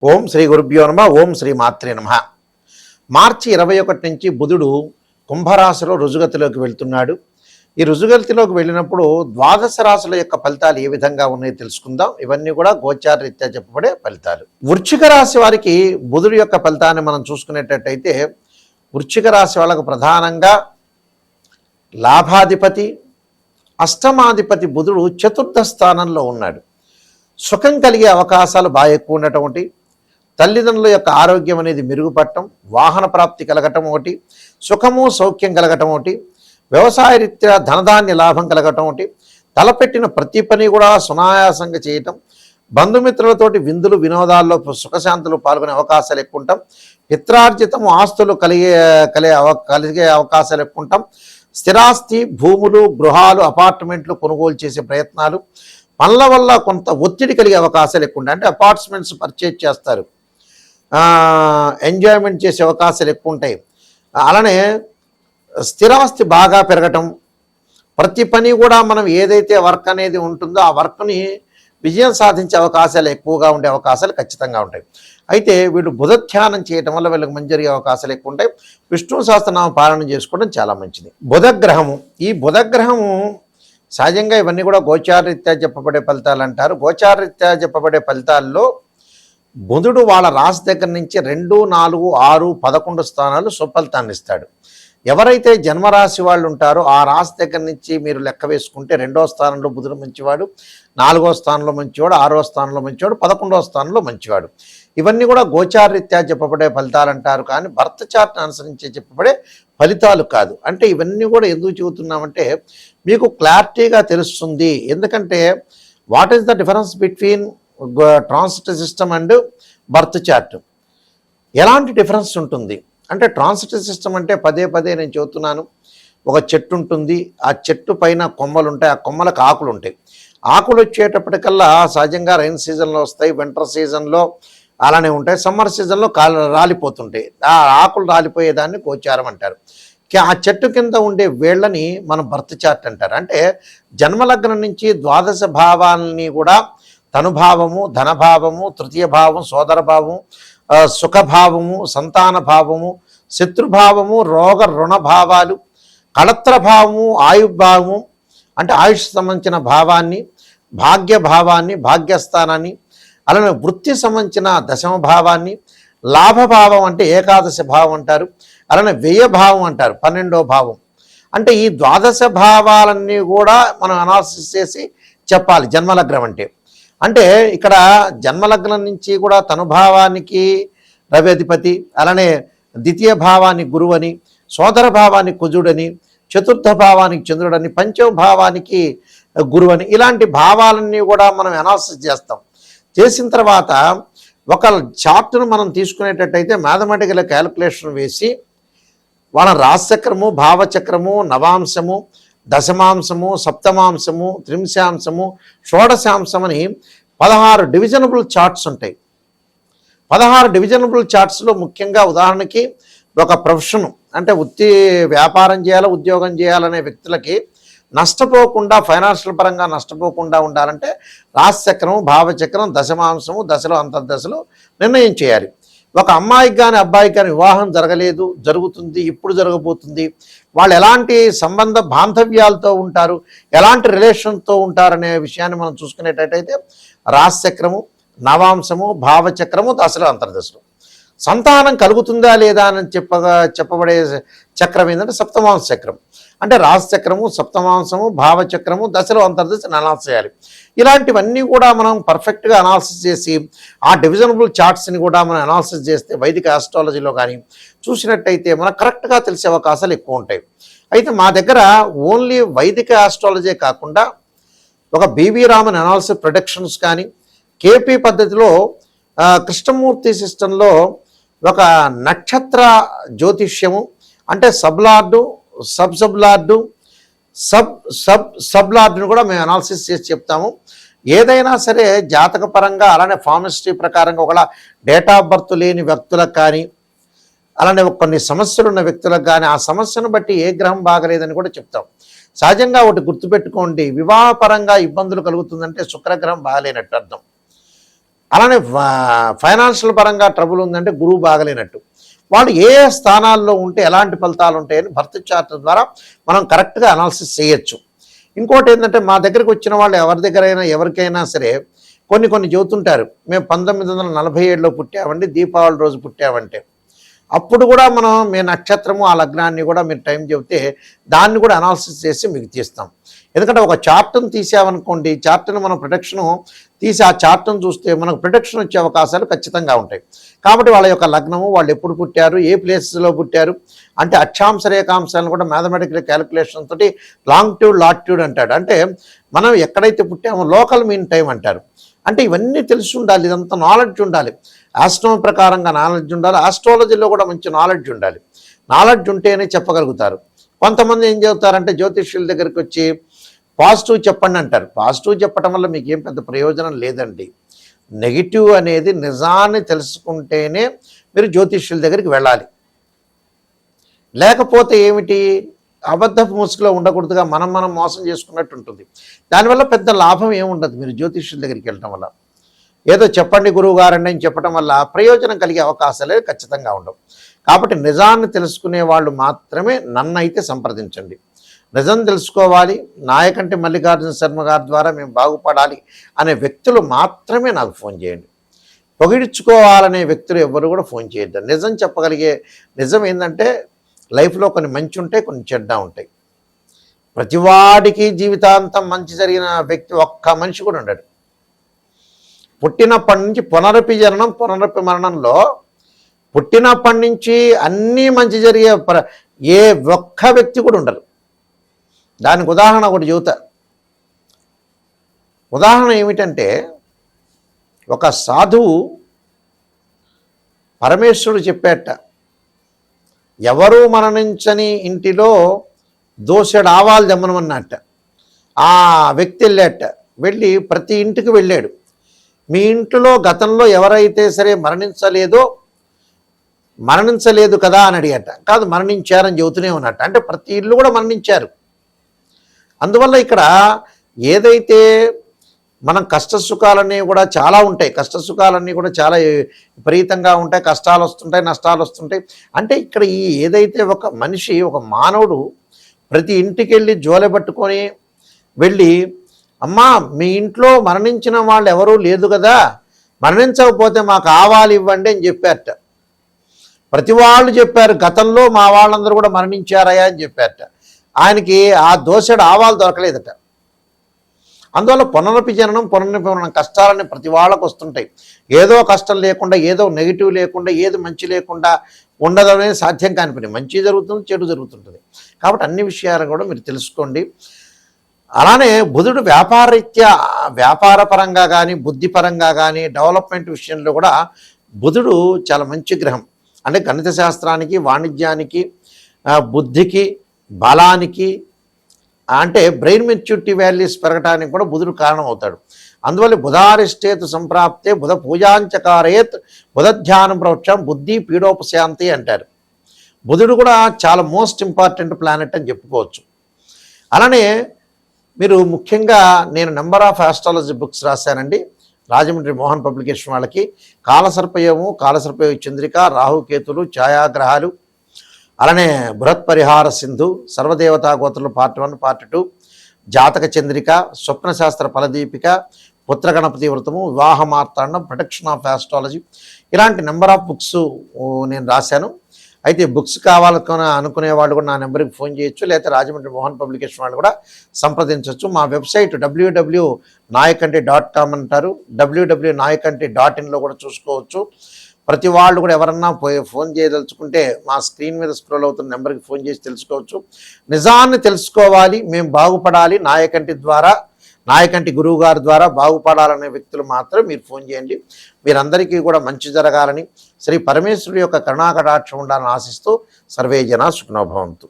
ఓం శ్రీ గురుభ్యో నమ. ఓం శ్రీ మాత్రే నమ. మార్చి 21 నుంచి బుధుడు కుంభరాశిలో రుజుగతిలోకి వెళ్తున్నాడు. ఈ రుజుగతిలోకి వెళ్ళినప్పుడు ద్వాదశ రాశుల యొక్క ఫలితాలు ఏ విధంగా ఉన్నాయో తెలుసుకుందాం. ఇవన్నీ కూడా గోచార రీత్యా చెప్పబడే ఫలితాలు. వృశ్చిక రాశి వారికి బుధుడు యొక్క ఫలితాన్ని మనం చూసుకునేటట్టయితే, వృశ్చిక రాశి వాళ్ళకు ప్రధానంగా లాభాధిపతి అష్టమాధిపతి బుధుడు చతుర్థ స్థానంలో ఉన్నాడు. సుఖం కలిగే అవకాశాలు బాగా ఎక్కువ ఉండటం ఒకటి, తల్లిదండ్రుల యొక్క ఆరోగ్యం అనేది మెరుగుపడటం, వాహన ప్రాప్తి కలగటం ఒకటి, సుఖము సౌఖ్యం కలగటం ఒకటి, వ్యవసాయ రీత్యా ధనధాన్య లాభం కలగటం ఒకటి, తలపెట్టిన ప్రతి పని కూడా సునాయాసంగా చేయటం, బంధుమిత్రులతోటి విందులు వినోదాల్లో సుఖశాంతులు పాల్గొనే అవకాశాలు ఎక్కువ ఉంటాం, పిత్రార్జితము ఆస్తులు కలిగే అవకాశాలు ఎక్కువ ఉంటాం, స్థిరాస్తి భూములు గృహాలు అపార్ట్మెంట్లు కొనుగోలు చేసే ప్రయత్నాలు, పనుల వల్ల కొంత ఒత్తిడి కలిగే అవకాశాలు ఎక్కువ ఉంటాయి. అంటే అపార్ట్మెంట్స్ పర్చేజ్ చేస్తారు, ఎంజాయ్మెంట్ చేసే అవకాశాలు ఎక్కువ ఉంటాయి. అలానే స్థిరాస్తి బాగా పెరగటం, ప్రతి పని కూడా మనం ఏదైతే వర్క్ అనేది ఉంటుందో ఆ వర్క్ని విజయం సాధించే అవకాశాలు ఎక్కువగా ఉండే అవకాశాలు ఖచ్చితంగా ఉంటాయి. అయితే వీళ్ళు బుధ ధ్యానం చేయటం వల్ల వీళ్ళకి మంచి జరిగే అవకాశాలు ఎక్కువ ఉంటాయి. విష్ణు సహస్రనామ పాలన చేసుకోవడం చాలా మంచిది. బుధగ్రహము, ఈ బుధగ్రహము సహజంగా ఇవన్నీ కూడా గోచారరీత్యా చెప్పబడే ఫలితాలు అంటారు. గోచారరీత్యా చెప్పబడే ఫలితాల్లో బుధుడు వాళ్ళ రాశి దగ్గర నుంచి 2, 4, 6, 11 స్థానాలు సుఫలితాన్ని ఇస్తాడు. ఎవరైతే జన్మరాశి వాళ్ళు ఉంటారో ఆ రాశి దగ్గర నుంచి మీరు లెక్క వేసుకుంటే 2వ స్థానంలో బుధుడు మంచివాడు, 4వ స్థానంలో మంచివాడు, 6వ స్థానంలో మంచివాడు, 11వ స్థానంలో మంచివాడు. ఇవన్నీ కూడా గోచారరీత్యా చెప్పబడే ఫలితాలు అంటారు, కానీ భర్త చార్ట్ని అనుసరించి చెప్పబడే ఫలితాలు కాదు. అంటే ఇవన్నీ కూడా ఎందుకు చెబుతున్నామంటే మీకు క్లారిటీగా తెలుస్తుంది. ఎందుకంటే what is the difference between transit system and birth chart? ఎలాంటి డిఫరెన్స్ ఉంటుంది అంటే, ట్రాన్సిట్ సిస్టమ్ అంటే పదే నేను చెబుతున్నాను, ఒక చెట్టు ఉంటుంది, ఆ చెట్టు పైన కొమ్మలు ఉంటాయి, ఆ కొమ్మలకు ఆకులు ఉంటాయి. ఆకులు వచ్చేటప్పటికల్లా సహజంగా రైన్ సీజన్లో వస్తాయి, వింటర్ సీజన్లో అలానే ఉంటాయి, సమ్మర్ సీజన్లో రాలిపోతుంటాయి. ఆ ఆకులు రాలిపోయేదాన్ని గోచారం అంటారు. ఆ చెట్టు కింద ఉండే వేళ్ళని మనం బర్త్ చార్ట్ అంటారు. అంటే జన్మలగ్నం నుంచి ద్వాదశ భావాలని కూడా తనుభావము, ధనభావము, తృతీయ భావం, సోదర భావము, సుఖభావము, సంతాన భావము, శత్రుభావము, రోగ రుణ భావాలు, కళత్ర భావము, ఆయుర్భావము అంటే ఆయుష్ సంబంధించిన భావాన్ని, భాగ్య భావాన్ని, భాగ్యస్థానాన్ని, అలానే వృత్తి సంబంధించిన దశమ భావాన్ని, లాభభావం అంటే ఏకాదశి భావం అంటారు, అలానే వ్యయభావం అంటారు 12వ భావం. అంటే ఈ ద్వాదశ భావాలన్నీ కూడా మనం అనాలిసిస్ చేసి చెప్పాలి జన్మలగ్నం అంటే. అంటే ఇక్కడ జన్మలగ్నం నుంచి కూడా తనుభావానికి రవి అధిపతి, అలానే ద్వితీయ భావానికి గురువని, సోదర భావానికి కుజుడని, చతుర్థ భావానికి చంద్రుడని, పంచమ భావానికి గురువని, ఇలాంటి భావాలన్నీ కూడా మనం అనాలిసిస్ చేస్తాం. చేసిన తర్వాత ఒక చార్ట్ను మనం తీసుకునేటట్టయితే మ్యాథమెటికల్ క్యాలిక్యులేషన్ వేసి వాళ్ళ రాశిచక్రము, భావచక్రము, నవాంశము, దశమాంశము, సప్తమాంశము, త్రింశాంశము, షోడశాంశం అని 16 డివిజనబుల్ చార్ట్స్ ఉంటాయి. 16 డివిజనబుల్ చార్ట్స్లో ముఖ్యంగా ఉదాహరణకి ఒక ప్రొఫెషన్ అంటే వ్యాపారం చేయాలి, ఉద్యోగం చేయాలనే వ్యక్తులకి నష్టపోకుండా, ఫైనాన్షియల్ పరంగా నష్టపోకుండా ఉండాలంటే రాశిచక్రం, భావచక్రం, దశమాంశము, దశలు, అంతర్దశలు నిర్ణయం చేయాలి. ఒక అమ్మాయికి కానీ అబ్బాయికి కానీ వివాహం జరగలేదు, జరుగుతుంది, ఇప్పుడు జరగబోతుంది, వాళ్ళు ఎలాంటి సంబంధ బాంధవ్యాలతో ఉంటారు, ఎలాంటి రిలేషన్తో ఉంటారనే విషయాన్ని మనం చూసుకునేటట్టయితే రాశిచక్రము, నవాంశము, భావచక్రము, దశలు, అంతర్దశలు. సంతానం కలుగుతుందా లేదా అని చెప్పబడే చక్రం ఏంటంటే సప్తమాంశ చక్రం. అంటే రాశిచక్రము, సప్తమాంశము, భావచక్రము, దశలు, అంతర్దశలు అనాలిసిస్ చేయాలి. ఇలాంటివన్నీ కూడా మనం పర్ఫెక్ట్గా అనాలిసిస్ చేసి ఆ డివిజనబుల్ చార్ట్స్ని కూడా మనం అనాలిసిస్ చేస్తే వైదిక ఆస్ట్రాలజీలో కానీ చూసినట్టయితే మనకు కరెక్ట్గా తెలిసే అవకాశాలు ఎక్కువ ఉంటాయి. అయితే మా దగ్గర ఓన్లీ వైదిక ఆస్ట్రాలజీ కాకుండా ఒక బివి రామన్ అనాలిసిస్ ప్రొడక్షన్స్ కానీ, కేపీ పద్ధతిలో కృష్ణమూర్తి సిస్టంలో ఒక నక్షత్ర జ్యోతిష్యము అంటే సబ్లార్డు, సబ్లార్డు, సబ్లార్డును కూడా మేము అనాలిసిస్ చేసి చెప్తాము. ఏదైనా సరే జాతక పరంగా, అలానే ఫార్మిస్ట్రీ ప్రకారంగా ఒకవేళ డేట్ ఆఫ్ బర్త్ లేని వ్యక్తులకు కానీ, అలానే కొన్ని సమస్యలు ఉన్న వ్యక్తులకు కానీ ఆ సమస్యను బట్టి ఏ గ్రహం బాగలేదని కూడా చెప్తాం. సహజంగా ఒకటి గుర్తుపెట్టుకోండి, వివాహపరంగా ఇబ్బందులు కలుగుతుందంటే శుక్రగ్రహం బాగలేనట్టు అర్థం. అలానే ఫైనాన్షియల్ పరంగా ట్రబుల్ ఉందంటే గురువు బాగలేనట్టు. వాళ్ళు ఏ స్థానాల్లో ఉంటే ఎలాంటి ఫలితాలు ఉంటాయని బర్త్ చార్ట్ ద్వారా మనం కరెక్ట్గా అనాలిసిస్ చేయొచ్చు. ఇంకోటి ఏంటంటే మా దగ్గరికి వచ్చిన వాళ్ళు ఎవరికైనా సరే కొన్ని చెబుతుంటారు, మేము 1947లో పుట్టామండి, దీపావళి రోజు పుట్టామంటే. అప్పుడు కూడా మనం మీ నక్షత్రము ఆ లగ్నాన్ని కూడా మీరు టైం చెబితే దాన్ని కూడా అనాలిసిస్ చేసి మీకు తీస్తాం. ఎందుకంటే ఒక చార్ట్ను తీసామనుకోండి, చార్ట్ను మనం ప్రొటెక్షను తీసి ఆ చార్ట్ను చూస్తే మనకు ప్రొటెక్షన్ వచ్చే అవకాశాలు ఖచ్చితంగా ఉంటాయి. కాబట్టి వాళ్ళ యొక్క లగ్నము, వాళ్ళు ఎప్పుడు పుట్టారు, ఏ ప్లేసెస్లో పుట్టారు అంటే అక్షాంశ రేఖాంశాలను కూడా మ్యాథమెటికల్ క్యాలిక్యులేషన్ తోటి లాంగిట్యూడ్ లాటిట్యూడ్ అంటాడు. అంటే మనం ఎక్కడైతే పుట్టామో లోకల్ మీన్ టైం అంటారు. అంటే ఇవన్నీ తెలిసి ఉండాలి, ఇదంతా నాలెడ్జ్ ఉండాలి. ఆస్ట్రోనమీ ప్రకారంగా నాలెడ్జ్ ఉండాలి, ఆస్ట్రాలజీలో కూడా మంచి నాలెడ్జ్ ఉండాలి. నాలెడ్జ్ ఉంటేనే చెప్పగలుగుతారు. కొంతమంది ఏం చెబుతారంటే జ్యోతిష్యుల దగ్గరికి వచ్చి పాజిటివ్ చెప్పండి అంటారు. పాజిటివ్ చెప్పడం వల్ల మీకు ఏం పెద్ద ప్రయోజనం లేదండి. నెగిటివ్ అనేది నిజాన్ని తెలుసుకుంటేనే మీరు జ్యోతిష్యుల దగ్గరికి వెళ్ళాలి. లేకపోతే ఏమిటి, అబద్ధపు ముసుగులో ఉండకూడదుగా మనం మోసం చేసుకున్నట్టు ఉంటుంది. దానివల్ల పెద్ద లాభం ఏముండదు మీరు జ్యోతిష్యుల దగ్గరికి వెళ్ళటం వల్ల. ఏదో చెప్పండి గురువు గారండి అని చెప్పడం వల్ల ప్రయోజనం కలిగే అవకాశాలే ఖచ్చితంగా ఉండవు. కాబట్టి నిజాన్ని తెలుసుకునే వాళ్ళు మాత్రమే నన్నైతే సంప్రదించండి. నిజం తెలుసుకోవాలి, నాయకంటి మల్లికార్జున శర్మ గారి ద్వారా మేము బాగుపడాలి అనే వ్యక్తులు మాత్రమే నాకు ఫోన్ చేయండి. పొగిడించుకోవాలనే వ్యక్తులు ఎవరు కూడా ఫోన్ చేయొద్దు. నిజం చెప్పగలిగే, నిజం ఏంటంటే లైఫ్లో కొన్ని మంచి ఉంటాయి, కొన్ని చెడ్డ ఉంటాయి. ప్రతివాడికి జీవితాంతం మంచి జరిగిన వ్యక్తి ఒక్క మనిషి కూడా ఉండడు. పుట్టినప్పటి నుంచి పునరపి జననం పునరపి మరణంలో పుట్టినప్పటి నుంచి అన్నీ మంచి జరిగే ఏ ఒక్క వ్యక్తి కూడా ఉండరు. దానికి ఉదాహరణ ఒకటి చెబుతా. ఉదాహరణ ఏమిటంటే, ఒక సాధువు పరమేశ్వరుడు చెప్పేట, ఎవరూ మరణించని ఇంటిలో దోసెడు ఆవాలు దమ్మనమన్నట్ట. ఆ వ్యక్తి వెళ్ళాట, వెళ్ళి ప్రతి ఇంటికి వెళ్ళాడు. మీ ఇంట్లో గతంలో ఎవరైతే సరే మరణించలేదు కదా అని అడిగట. కాదు, మరణించారని చెబుతూనే ఉన్నట్ట. అంటే ప్రతి ఇల్లు కూడా మరణించారు. అందువల్ల ఇక్కడ ఏదైతే మనం కష్టసుఖాలన్నీ కూడా చాలా ఉంటాయి, కష్టసుఖాలన్నీ కూడా చాలా విపరీతంగా ఉంటాయి, కష్టాలు వస్తుంటాయి, నష్టాలు వస్తుంటాయి. అంటే ఇక్కడ ఏదైతే ఒక మనిషి, ఒక మానవుడు ప్రతి ఇంటికి వెళ్ళి జోలె పట్టుకొని వెళ్ళి, అమ్మా మీ ఇంట్లో మరణించిన వాళ్ళు ఎవరూ లేదు కదా, మరణించకపోతే మాకు ఆవాలు ఇవ్వండి అని చెప్పారట. ప్రతి వాళ్ళు చెప్పారు, గతంలో మా వాళ్ళందరూ కూడా మరణించారయ్యా అని చెప్పారట. ఆయనకి ఆ దోసెడు ఆవాలు దొరకలేదట. అందువల్ల పునరపి జననం పునరపి మరణం కష్టాలని ప్రతి వాళ్ళకు వస్తుంటాయి. ఏదో కష్టం లేకుండా, ఏదో నెగిటివ్ లేకుండా, ఏది మంచి లేకుండా ఉండదు అనేది సాధ్యం కాని పని. మంచి జరుగుతుంది, చెడు జరుగుతుంటుంది. కాబట్టి అన్ని విషయాలు కూడా మీరు తెలుసుకోండి. అలానే బుధుడు వ్యాపార పరంగా కానీ, బుద్ధిపరంగా కానీ, డెవలప్మెంట్ విషయంలో కూడా బుధుడు చాలా మంచి గ్రహం. అంటే గణిత శాస్త్రానికి, వాణిజ్యానికి, బుద్ధికి, బలానికి, అంటే బ్రెయిన్ మెచ్యూరిటీ వాల్యూస్ పెరగడానికి కూడా బుధుడు కారణం అవుతాడు. అందువల్ల బుధారిష్టేతు సంప్రాప్తే బుధ పూజాంచకారేత్ బుధ ధ్యానం ప్రవక్షం బుద్ధి పీడోపశాంతి అంటారు. బుధుడు కూడా చాలా మోస్ట్ ఇంపార్టెంట్ ప్లానెట్ అని చెప్పుకోవచ్చు. అలానే మీరు ముఖ్యంగా నేను నెంబర్ ఆఫ్ ఆస్ట్రాలజీ బుక్స్ రాశానండి రాజమండ్రి మోహన్ పబ్లికేషన్ వాళ్ళకి. కాలసర్పయోగము, కాలసర్పయోగ చంద్రిక, రాహుకేతులు, ఛాయాగ్రహాలు, అలానే బృహత్ పరిహార సింధు, సర్వదేవతా గోత్రులు పార్ట్ 1 పార్ట్ 2, జాతక చంద్రిక, స్వప్నశాస్త్ర ఫలదీపిక, పుత్రగణపతి వ్రతము, వివాహ మార్తాండం, ప్రొటెక్షన్ ఆఫ్ ఆస్ట్రాలజీ, ఇలాంటి నెంబర్ ఆఫ్ బుక్స్ నేను రాశాను. అయితే బుక్స్ కావాలనుకునే అనుకునే వాళ్ళు కూడా నా నెంబర్కి ఫోన్ చేయొచ్చు, లేకపోతే రాజమండ్రి మోహన్ పబ్లికేషన్ వాళ్ళు కూడా సంప్రదించవచ్చు. మా వెబ్సైట్ www.nayakanti.com అంటారు, www.nayakanti.in కూడా చూసుకోవచ్చు. ప్రతి వాళ్ళు కూడా ఎవరన్నా ఫోన్ చేయదలుచుకుంటే మా స్క్రీన్ మీద స్క్రోల్ అవుతున్న నెంబర్కి ఫోన్ చేసి తెలుసుకోవచ్చు. నిజాన్ని తెలుసుకోవాలి, మేము బాగుపడాలి, నాయకంటి గురువు గారి ద్వారా బాగుపడాలనే వ్యక్తులు మాత్రం మీరు ఫోన్ చేయండి. మీరందరికీ కూడా మంచి జరగాలని, శ్రీ పరమేశ్వరుడి యొక్క కరుణాకటాక్షం ఉండాలని ఆశిస్తూ సర్వే జనా సుఖినో భవంతు.